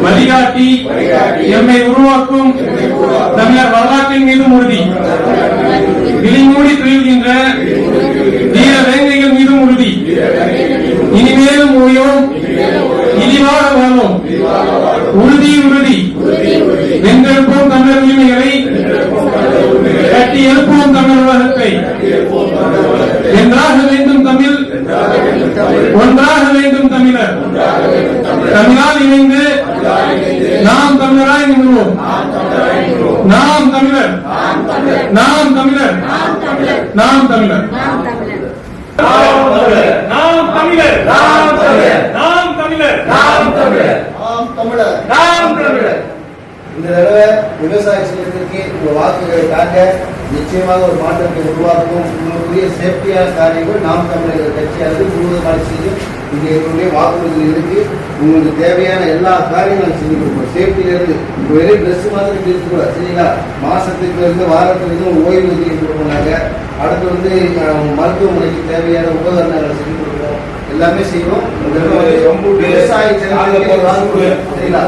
வழிகாட்டி எம்மை உருவாக்கும் தமிழர் வரலாற்றின் மீதும் உறுதி. விழிமூடி துயில்கின்ற வீர வேங்கைகள் மீதும் உறுதி. இனிமேலும் ஓயோம், இழிவாக வாழ்வோம். உறுதி உறுதி. வென்றெடுப்போம் தமிழர் உரிமைகளை, கட்டி எழுப்புவோம் தமிழர் உலகத்தை. என்றாக வேண்டும் தமிழ், ஒன்றாக வேண்டும் தமிழர். தமிழால் இணைந்து நாம் தமிழராய் நிறுவோம். நாம் தமிழர், நாம் தமிழர், நாம் தமிழர், நாம் தமிழர், நாம் தமிழர், நாம் தமிழர், நாம் தமிழர், நாம் தமிழர், நாம் தமிழர், நாம் தமிழர். இந்த தடவை விவசாய சங்கத்திற்கு உங்க வாக்குகளை தாங்க நிச்சயமாக ஒரு மாற்றத்தை உருவாக்கும். உங்களுடைய சேஃப்டியான காரியங்கள் நாம் தமிழர் கட்சியானது முழுவதுமாக செய்யும். இங்கே எங்களுடைய வாக்குறுதி இருக்கு. உங்களுக்கு தேவையான எல்லா காரியங்களும் செஞ்சு கொடுப்போம். சேஃப்டில இருந்து வெறும் ட்ரெஸ் மாதிரி இருக்கக்கூடாது, சரிங்களா? மாசத்துக்கு இருந்து வாரத்துல இருந்து ஓய்வு ஒதுக்கி கொடுப்போம். அடுத்து மருத்துவமனைக்கு தேவையான உபகரணங்களை செஞ்சு கொடுப்போம். எல்லாமே செய்வோம். விவசாய சரிங்களா?